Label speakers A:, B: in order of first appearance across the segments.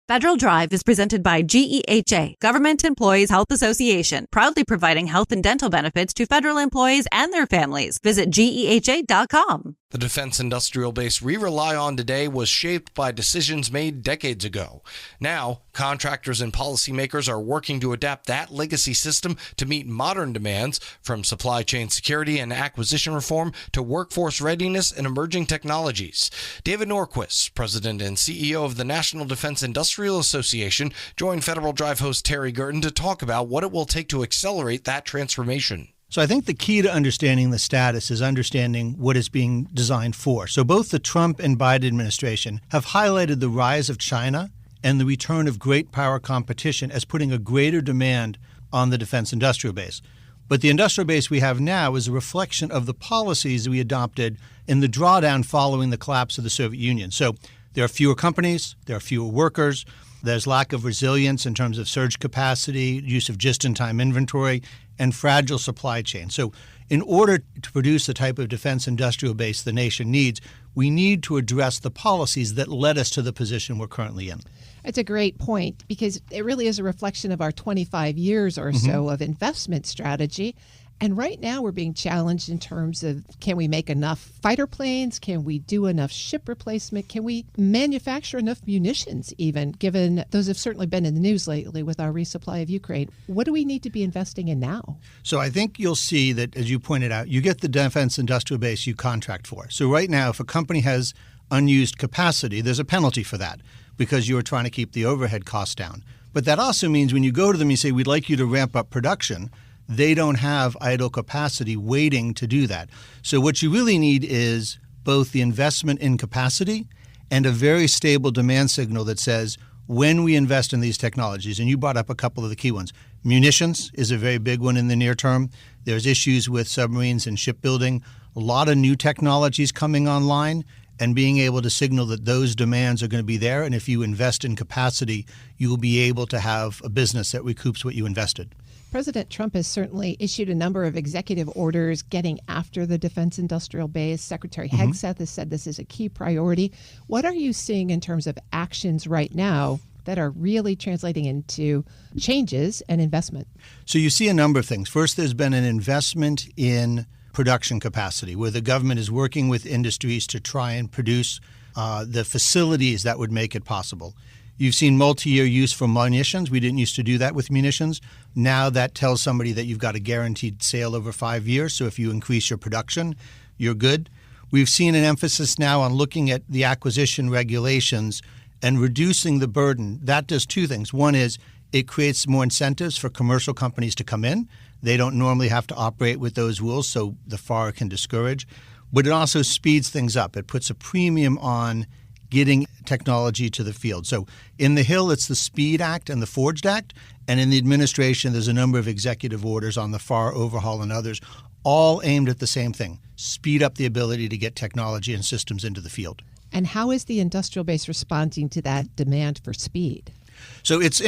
A: Federal Drive is presented by GEHA, Government Employees Health Association, proudly providing health and dental benefits to federal employees and their families. Visit GEHA.com.
B: The defense industrial base we rely on today was shaped by decisions made decades ago. Now, contractors and policymakers are working to adapt that legacy system to meet modern demands, from supply chain security and acquisition reform to workforce readiness and emerging technologies. David Norquist, President and CEO of the National Defense Industrial Association, joined Federal Drive host Terry Gerton to talk about what it will take to accelerate that transformation.
C: So I think the key to understanding the status is understanding what it's being designed for. So both the Trump and Biden administration have highlighted the rise of China and the return of great power competition as putting a greater demand on the defense industrial base. But the industrial base we have now is a reflection of the policies we adopted in the drawdown following the collapse of the Soviet Union. So there are fewer companies, there are fewer workers, there's lack of resilience in terms of surge capacity, use of just-in-time inventory, and fragile supply chain. So in order to produce the type of defense industrial base the nation needs, we need to address the policies that led us to the position we're currently in.
D: It's a great point, because it really is a reflection of our 25 years or so of investment strategy. And right now we're being challenged in terms of, can we make enough fighter planes? Can we do enough ship replacement? Can we manufacture enough munitions even, given those have certainly been in the news lately with our resupply of Ukraine? What do we need to be investing in now?
C: So I think you'll see that, as you pointed out, you get the defense industrial base you contract for. So right now, if a company has unused capacity, there's a penalty for that because you are trying to keep the overhead costs down. But that also means when you go to them, you say, we'd like you to ramp up production. They don't have idle capacity waiting to do that. So what you really need is both the investment in capacity and a very stable demand signal that says, when we invest in these technologies, and you brought up a couple of the key ones, munitions is a very big one in the near term. There's issues with submarines and shipbuilding, a lot of new technologies coming online, and being able to signal that those demands are going to be there. And if you invest in capacity, you will be able to have a business that recoups what you invested.
D: President Trump has certainly issued a number of executive orders getting after the defense industrial base. Secretary Hegseth has said this is a key priority. What are you seeing in terms of actions right now that are really translating into changes and investment?
C: So you see a number of things. First, there's been an investment in production capacity where the government is working with industries to try and produce the facilities that would make it possible. You've seen multi-year use for munitions. We didn't used to do that with munitions. Now that tells somebody that you've got a guaranteed sale over 5 years. So if you increase your production, you're good. We've seen an emphasis now on looking at the acquisition regulations and reducing the burden. That does two things. One is it creates more incentives for commercial companies to come in. They don't normally have to operate with those rules, so the FAR can discourage. But it also speeds things up. It puts a premium on getting technology to the field. So in the Hill, it's the SPEED Act and the Forged Act. And in the administration, there's a number of executive orders on the FAR overhaul and others, all aimed at the same thing, speed up the ability to get technology and systems into the field.
D: And how is the industrial base responding to that demand for speed?
C: So it's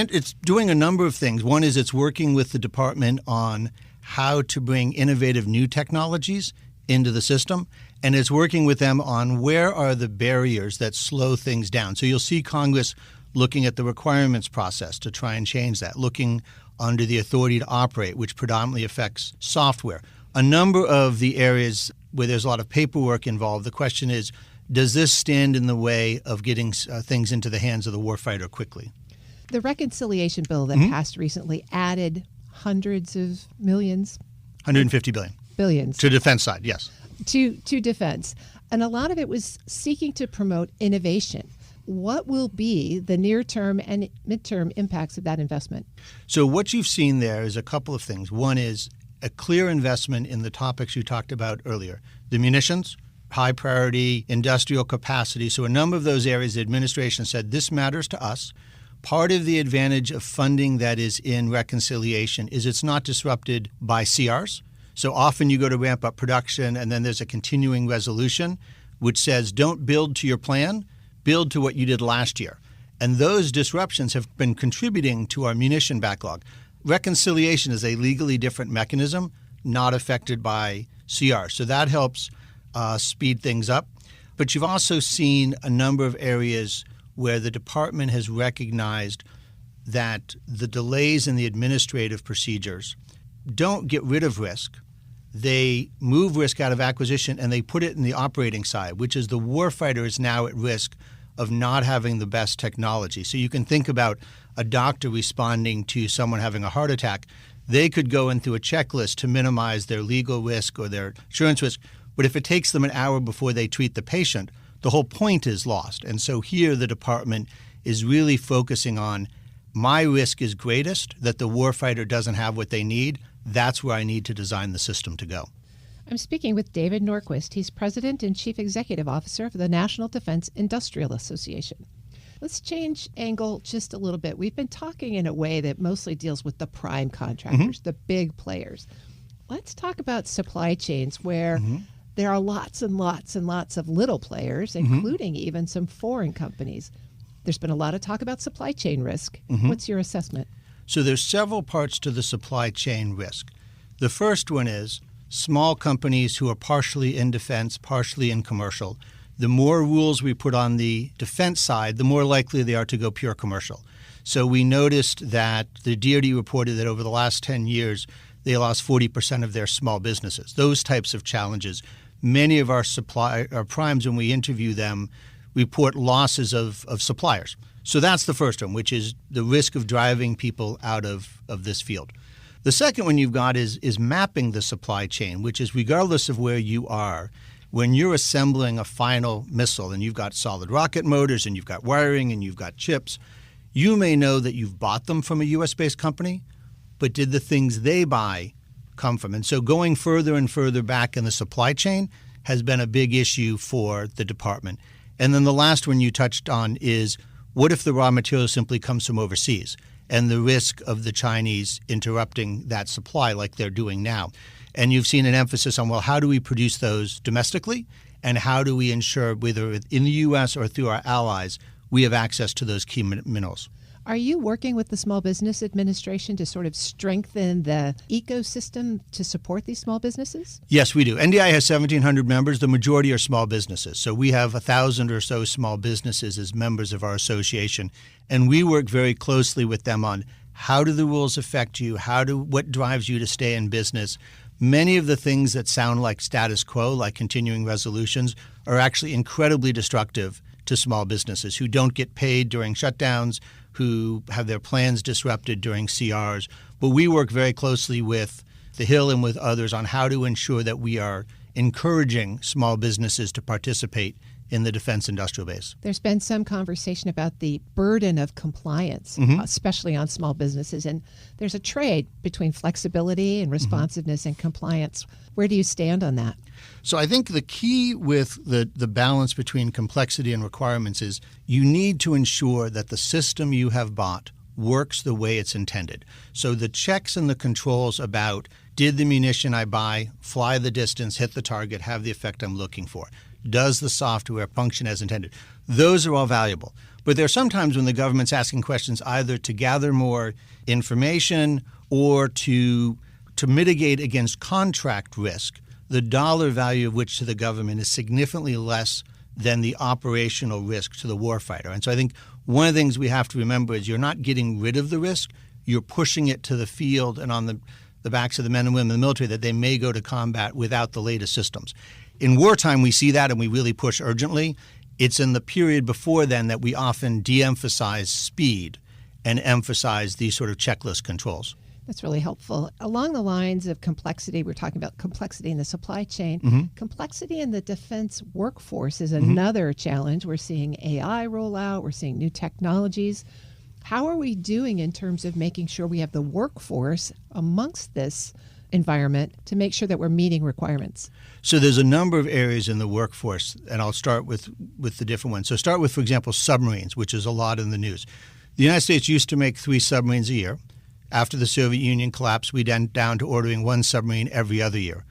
C: doing a number of things. One is it's working with the department on how to bring innovative new technologies into the system, and it's working with them on where are the barriers that slow things down. So you'll see Congress looking at the requirements process to try and change that, looking under the authority to operate, which predominantly affects software. A number of the areas where there's a lot of paperwork involved, the question is, does this stand in the way of getting things into the hands of the warfighter quickly?
D: The reconciliation bill that passed recently added hundreds of millions.
C: 150 billion.
D: Billions.
C: To defense side, yes.
D: To defense. And a lot of it was seeking to promote innovation. What will be the near-term and midterm impacts of that investment?
C: So what you've seen there is a couple of things. One is a clear investment in the topics you talked about earlier. The munitions, high priority, industrial capacity. So a number of those areas the administration said, this matters to us. Part of the advantage of funding that is in reconciliation is it's not disrupted by CRs. So often you go to ramp up production and then there's a continuing resolution which says don't build to your plan, build to what you did last year. And those disruptions have been contributing to our munition backlog. Reconciliation is a legally different mechanism, not affected by CR. So that helps speed things up. But you've also seen a number of areas where the department has recognized that the delays in the administrative procedures don't get rid of risk. They move risk out of acquisition and they put it in the operating side, which is the warfighter is now at risk of not having the best technology. So you can think about a doctor responding to someone having a heart attack. They could go in through a checklist to minimize their legal risk or their insurance risk, but if it takes them an hour before they treat the patient, the whole point is lost. And so here the department is really focusing on my risk is greatest, that the warfighter doesn't have what they need. That's where I need to design the system to go.
D: I'm speaking with David Norquist. He's President and Chief Executive Officer of the National Defense Industrial Association. Let's change angle just a little bit. We've been talking in a way that mostly deals with the prime contractors, the big players. Let's talk about supply chains where there are lots and lots and lots of little players, including even some foreign companies. There's been a lot of talk about supply chain risk. What's your assessment?
C: So there's several parts to the supply chain risk. The first one is small companies who are partially in defense, partially in commercial. The more rules we put on the defense side, the more likely they are to go pure commercial. So we noticed that the DoD reported that over the last 10 years, they lost 40% of their small businesses. Those types of challenges. Many of our primes, when we interview them, report losses of suppliers. So that's the first one, which is the risk of driving people out of this field. The second one you've got is mapping the supply chain, which is regardless of where you are, when you're assembling a final missile and you've got solid rocket motors and you've got wiring and you've got chips, you may know that you've bought them from a U.S.-based company, but did the things they buy come from? And so going further and further back in the supply chain has been a big issue for the department. And then the last one you touched on is, what if the raw material simply comes from overseas and the risk of the Chinese interrupting that supply like they're doing now? And you've seen an emphasis on, well, how do we produce those domestically? And how do we ensure, whether in the U.S. or through our allies, we have access to those key minerals?
D: Are you working with the Small Business Administration to sort of strengthen the ecosystem to support these small businesses?
C: Yes, we do. NDI has 1,700 members. The majority are small businesses. So we have 1,000 or so small businesses as members of our association. And we work very closely with them on how do the rules affect you? What drives you to stay in business? Many of the things that sound like status quo, like continuing resolutions, are actually incredibly destructive to small businesses who don't get paid during shutdowns, who have their plans disrupted during CRs. But we work very closely with the Hill and with others on how to ensure that we are encouraging small businesses to participate in the defense industrial base.
D: There's been some conversation about the burden of compliance, especially on small businesses. And there's a trade between flexibility and responsiveness and compliance. Where do you stand on that?
C: So I think the key with the balance between complexity and requirements is you need to ensure that the system you have bought works the way it's intended. So the checks and the controls about, did the munition I buy fly the distance, hit the target, have the effect I'm looking for? Does the software function as intended? Those are all valuable. But there are sometimes when the government's asking questions either to gather more information or to mitigate against contract risk, the dollar value of which to the government is significantly less than the operational risk to the warfighter. And so I think one of the things we have to remember is you're not getting rid of the risk, you're pushing it to the field and on the backs of the men and women in the military that they may go to combat without the latest systems. In wartime, we see that and we really push urgently. It's in the period before then that we often de-emphasize speed and emphasize these sort of checklist controls.
D: That's really helpful. Along the lines of complexity, we're talking about complexity in the supply chain. Complexity in the defense workforce is another challenge. We're seeing AI roll out. We're seeing new technologies. How are we doing in terms of making sure we have the workforce amongst this environment to make sure that we're meeting requirements?
C: So there's a number of areas in the workforce, and I'll start with the different ones. So start with, for example, submarines, which is a lot in the news. The United States used to make 3 submarines a year. After the Soviet Union collapsed, we went down to ordering 1 submarine every other year.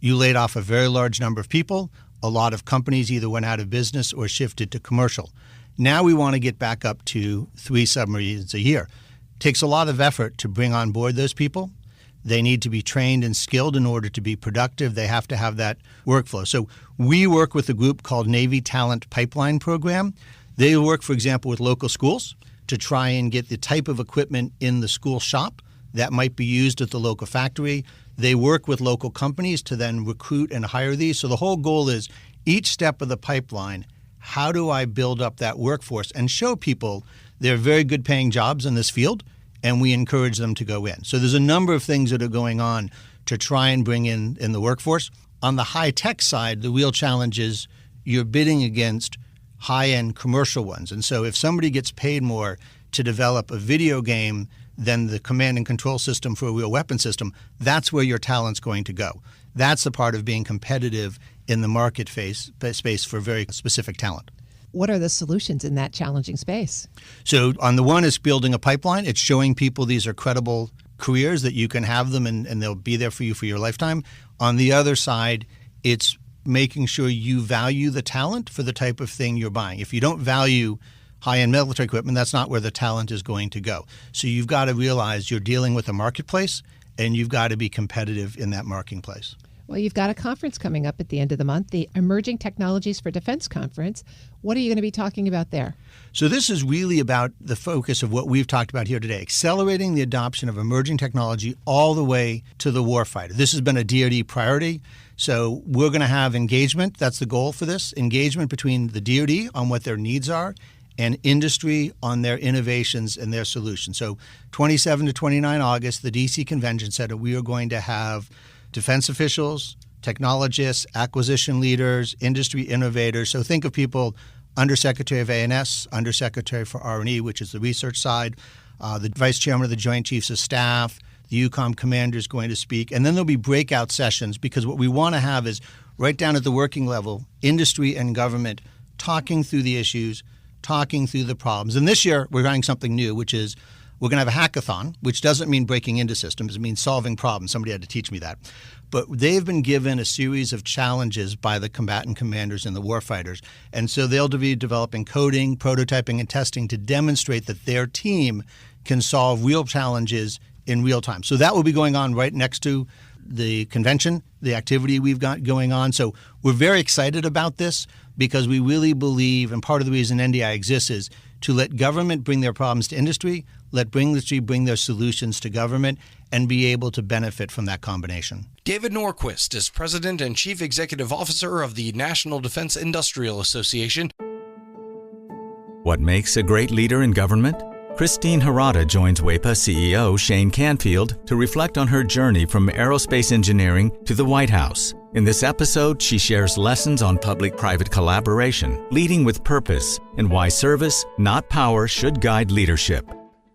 C: You laid off a very large number of people. A lot of companies either went out of business or shifted to commercial. Now we want to get back up to 3 submarines a year. It takes a lot of effort to bring on board those people. They need to be trained and skilled in order to be productive. They have to have that workflow. So we work with a group called Navy Talent Pipeline Program. They work, for example, with local schools to try and get the type of equipment in the school shop that might be used at the local factory. They work with local companies to then recruit and hire these. So the whole goal is each step of the pipeline, how do I build up that workforce and show people there are very good paying jobs in this field, and we encourage them to go in. So there's a number of things that are going on to try and bring in the workforce. On the high-tech side, the real challenge is you're bidding against high-end commercial ones. And so if somebody gets paid more to develop a video game than the command and control system for a real weapon system, that's where your talent's going to go. That's the part of being competitive in the market space for very specific talent.
D: What are the solutions in that challenging space?
C: So on the one is building a pipeline. It's showing people these are credible careers, that you can have them and they'll be there for you for your lifetime. On the other side, it's making sure you value the talent for the type of thing you're buying. If you don't value high-end military equipment, that's not where the talent is going to go. So you've got to realize you're dealing with a marketplace, and you've got to be competitive in that marketplace.
D: Well, you've got a conference coming up at the end of the month, the Emerging Technologies for Defense Conference. What are you going to be talking about there?
C: So this is really about the focus of what we've talked about here today, accelerating the adoption of emerging technology all the way to the warfighter. This has been a DoD priority. So we're going to have engagement. That's the goal for this, engagement between the DoD on what their needs are and industry on their innovations and their solutions. So 27 to 29 August, the DC Convention Center, we are going to have defense officials, technologists, acquisition leaders, industry innovators. So think of people, Undersecretary of A&S, Undersecretary for R&E, which is the research side, the Vice Chairman of the Joint Chiefs of Staff, the EUCOM commander is going to speak. And then there'll be breakout sessions, because what we want to have is right down at the working level, industry and government talking through the issues, talking through the problems. And this year, we're running something new, which is we're going to have a hackathon, which doesn't mean breaking into systems. It means solving problems. Somebody had to teach me that. But they've been given a series of challenges by the combatant commanders and the warfighters. And so they'll be developing coding, prototyping, and testing to demonstrate that their team can solve real challenges in real time. So that will be going on right next to the convention, the activity we've got going on. So we're very excited about this, because we really believe, and part of the reason NDI exists is to let government bring their problems to industry, let industry bring their solutions to government, and be able to benefit from that combination.
B: David Norquist is President and Chief Executive Officer of the National Defense Industrial Association.
E: What makes a great leader in government? Christine Harada joins WEPA CEO Shane Canfield to reflect on her journey from aerospace engineering to the White House. In this episode, she shares lessons on public-private collaboration, leading with purpose, and why service, not power, should guide leadership.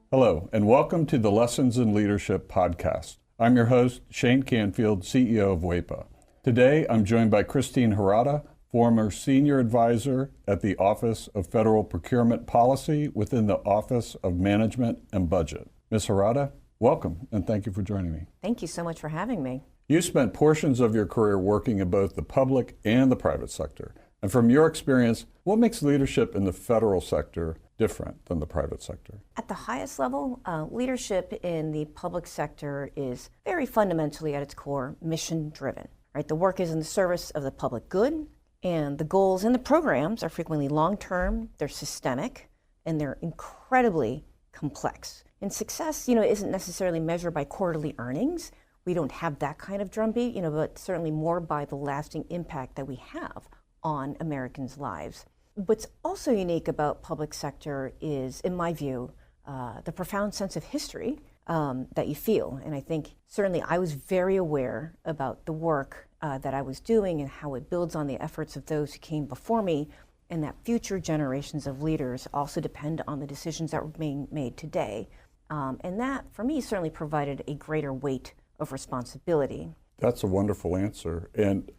F: Hello, and welcome to the Lessons in Leadership podcast. I'm your host, Shane Canfield, CEO of WEPA. Today, I'm joined by Christine Harada, former Senior Advisor at the Office of Federal Procurement Policy within the Office of Management and Budget. Ms. Harada, welcome, and thank you for joining me.
G: Thank you so much for having me.
F: You spent portions of your career working in both the public and the private sector. And from your experience, what makes leadership in the federal sector different than the private sector?
G: At the highest level, leadership in the public sector is very fundamentally at its core mission-driven. Right? The work is in the service of the public good, and the goals and the programs are frequently long-term, they're systemic, and they're incredibly complex. And success, isn't necessarily measured by quarterly earnings. We don't have that kind of drumbeat, but certainly more by the lasting impact that we have on Americans' lives. What's also unique about public sector is, in my view, the profound sense of history that you feel. And I think certainly I was very aware about the work that I was doing and how it builds on the efforts of those who came before me, and that future generations of leaders also depend on the decisions that were being made today. And that, for me, certainly provided a greater weight of responsibility.
F: That's a wonderful answer. And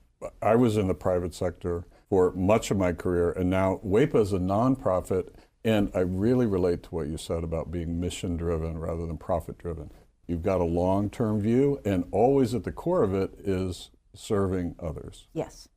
F: I was in the private sector for much of my career, and now WEPA is a nonprofit, and I really relate to what you said about being mission-driven rather than profit-driven. You've got a long-term view, and always at the core of it is serving others.
G: Yes.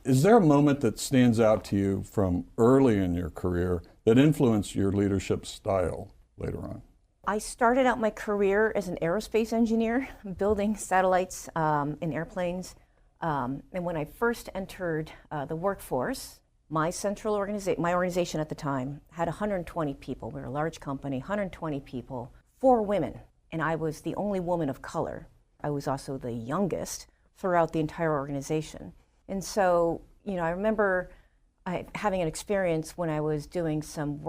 F: Is there a moment that stands out to you from early in your career that influenced your leadership style later on?
G: I started out my career as an aerospace engineer, building satellites and airplanes. And when I first entered the workforce My organization at the time had 120 people. We were a large company, 120 people, 4 women, and I was the only woman of color. I was also the youngest throughout the entire organization. And so, I remember having an experience when I was doing some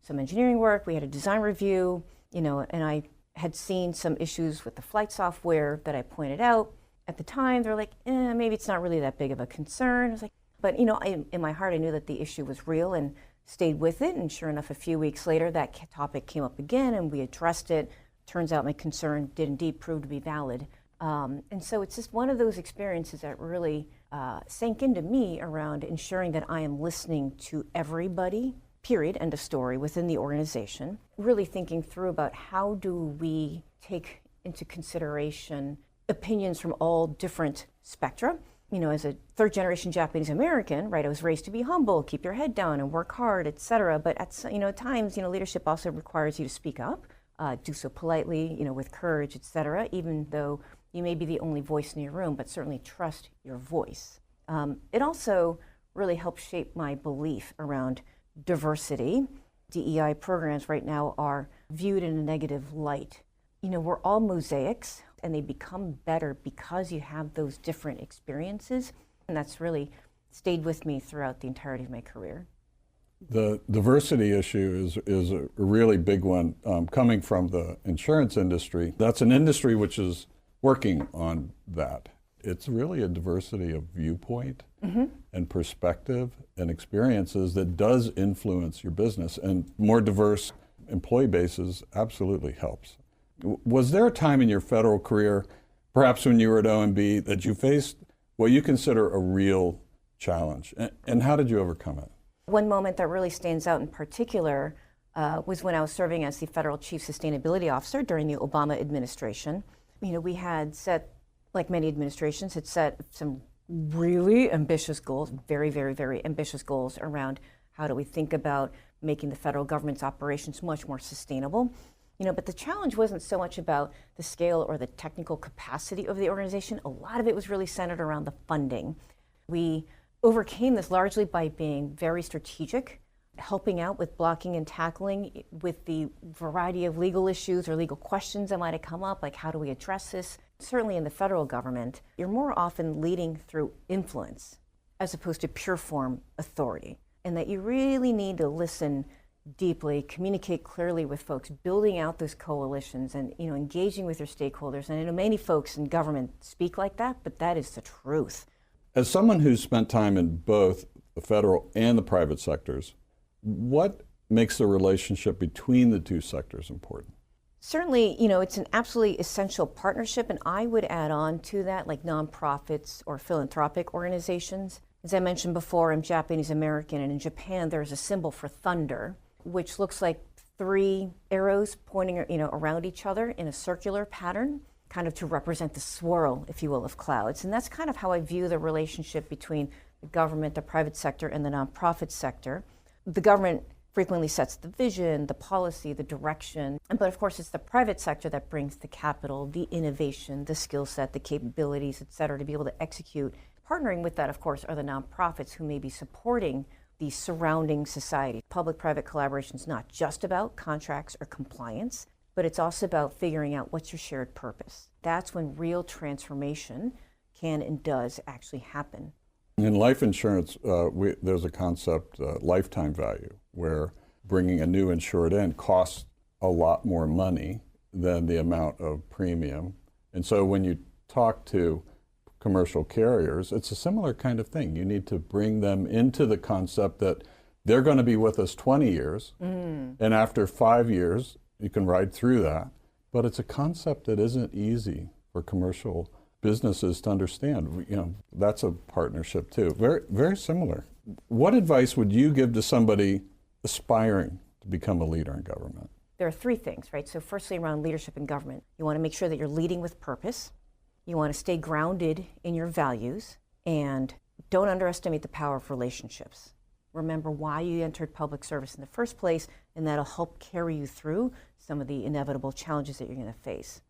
G: engineering work. We had a design review, and I had seen some issues with the flight software that I pointed out. At the time, they're like, maybe it's not really that big of a concern. I was like, but in my heart, I knew that the issue was real and stayed with it. And sure enough, a few weeks later, that topic came up again and we addressed it. Turns out my concern did indeed prove to be valid. And so it's just one of those experiences that really sank into me around ensuring that I am listening to everybody, period, end of story, within the organization. Really thinking through about how do we take into consideration opinions from all different spectra. As a third generation Japanese American, right, I was raised to be humble, keep your head down and work hard, etc. But at times, leadership also requires you to speak up, do so politely, with courage, etc. Even though you may be the only voice in your room, but certainly trust your voice. It also really helped shape my belief around diversity. DEI programs right now are viewed in a negative light. We're all mosaics, and they become better because you have those different experiences. And that's really stayed with me throughout the entirety of my career.
F: The diversity issue is a really big one coming from the insurance industry. That's an industry which is working on that. It's really a diversity of viewpoint and perspective and experiences that does influence your business. And more diverse employee bases absolutely helps. Was there a time in your federal career, perhaps when you were at OMB, that you faced what you consider a real challenge? And how did you overcome it?
G: One moment that really stands out in particular was when I was serving as the Federal Chief Sustainability Officer during the Obama administration. We had set, like many administrations, had set some really ambitious goals, very, very, very ambitious goals around how do we think about making the federal government's operations much more sustainable. But the challenge wasn't so much about the scale or the technical capacity of the organization. A lot of it was really centered around the funding. We overcame this largely by being very strategic, helping out with blocking and tackling with the variety of legal issues or legal questions that might have come up, like how do we address this? Certainly in the federal government, you're more often leading through influence as opposed to pure form authority, and that you really need to listen deeply, communicate clearly with folks, building out those coalitions and engaging with your stakeholders. And I know many folks in government speak like that, but that is the truth.
F: As someone who's spent time in both the federal and the private sectors, what makes the relationship between the two sectors important?
G: Certainly, it's an absolutely essential partnership, and I would add on to that like nonprofits or philanthropic organizations. As I mentioned before, I'm Japanese American, and in Japan there's a symbol for thunder, which looks like 3 arrows pointing around each other in a circular pattern, kind of to represent the swirl, if you will, of clouds. And that's kind of how I view the relationship between the government, the private sector, and the nonprofit sector. The government frequently sets the vision, the policy, the direction, but of course it's the private sector that brings the capital, the innovation, the skill set, the capabilities, et cetera, to be able to execute. Partnering with that, of course, are the nonprofits who may be supporting the surrounding society. Public-private collaboration is not just about contracts or compliance, but it's also about figuring out what's your shared purpose. That's when real transformation can and does actually happen.
F: In life insurance, there's a concept, lifetime value, where bringing a new insured in costs a lot more money than the amount of premium. And so when you talk to commercial carriers, it's a similar kind of thing. You need to bring them into the concept that they're going to be with us 20 years, and after 5 years, you can ride through that. But it's a concept that isn't easy for commercial businesses to understand. That's a partnership too. Very, very similar. What advice would you give to somebody aspiring to become a leader in government?
G: There are 3 things, right? So firstly, around leadership in government, you want to make sure that you're leading with purpose. You want to stay grounded in your values, and don't underestimate the power of relationships. Remember why you entered public service in the first place, and that'll help carry you through some of the inevitable challenges that you're going to face.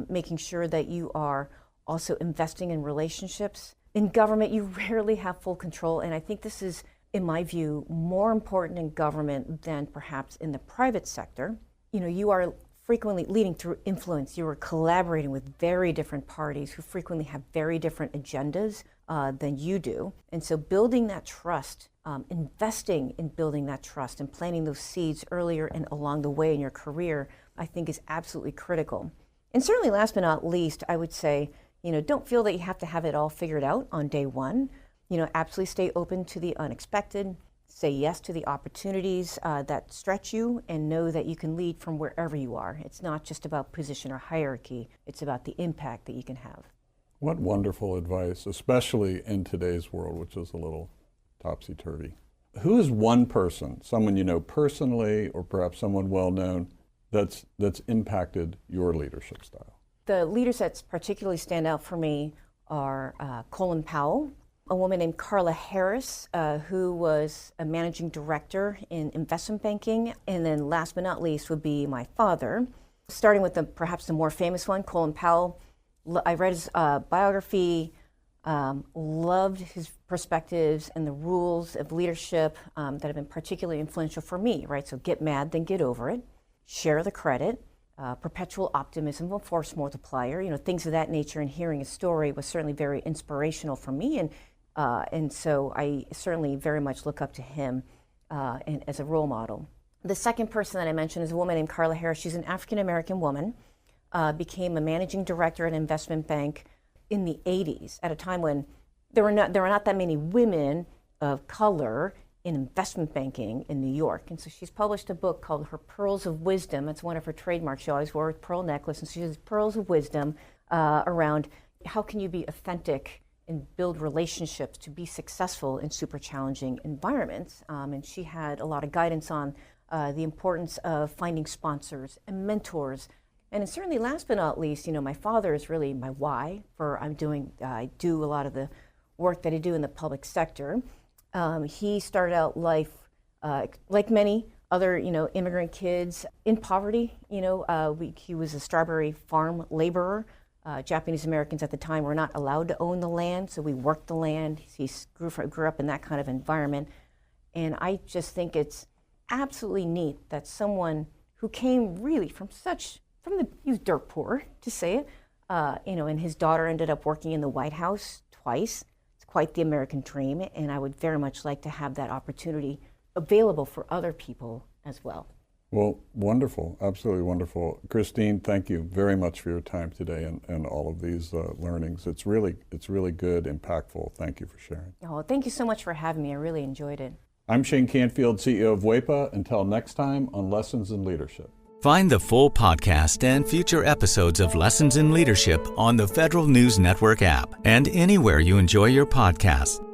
G: Making sure that you are also investing in relationships. In government, you rarely have full control, and I think this is in my view, more important in government than perhaps in the private sector. You are frequently leading through influence. You are collaborating with very different parties who frequently have very different agendas than you do. And so building that trust, investing in building that trust and planting those seeds earlier and along the way in your career, I think is absolutely critical. And certainly last but not least, I would say, don't feel that you have to have it all figured out on day one. Absolutely stay open to the unexpected. Say yes to the opportunities that stretch you, and know that you can lead from wherever you are. It's not just about position or hierarchy. It's about the impact that you can have.
F: What wonderful advice, especially in today's world, which is a little topsy-turvy. Who is one person, someone you know personally or perhaps someone well-known, that's impacted your leadership style?
G: The leaders that particularly stand out for me are Colin Powell, a woman named Carla Harris, who was a managing director in investment banking, and then last but not least would be my father. Starting with perhaps the more famous one, Colin Powell. I read his biography, loved his perspectives and the rules of leadership that have been particularly influential for me, right? So get mad, then get over it, share the credit, perpetual optimism, a force multiplier, things of that nature. And hearing his story was certainly very inspirational for me. And so I certainly very much look up to him as a role model. The second person that I mentioned is a woman named Carla Harris. She's an African-American woman, became a managing director at an investment bank in the 80s, at a time when there were not that many women of color in investment banking in New York. And so she's published a book called Her Pearls of Wisdom. That's one of her trademarks. She always wore a pearl necklace, and she has Pearls of Wisdom around how can you be authentic and build relationships to be successful in super challenging environments. And she had a lot of guidance on the importance of finding sponsors and mentors. And certainly last but not least, my father is really my why for I do a lot of the work that I do in the public sector. He started out life like many other, immigrant kids in poverty. He was a strawberry farm laborer. Japanese Americans at the time were not allowed to own the land, so we worked the land. He grew up in that kind of environment. And I just think it's absolutely neat that someone who came really he was dirt poor, to say it, and his daughter ended up working in the White House twice. It's quite the American dream, and I would very much like to have that opportunity available for other people as well.
F: Well, wonderful, absolutely wonderful. Christine, thank you very much for your time today and all of these learnings. It's really good, impactful. Thank you for sharing.
G: Oh, thank you so much for having me. I really enjoyed it.
F: I'm Shane Canfield, CEO of WEPA. Until next time on Lessons in Leadership.
E: Find the full podcast and future episodes of Lessons in Leadership on the Federal News Network app and anywhere you enjoy your podcasts.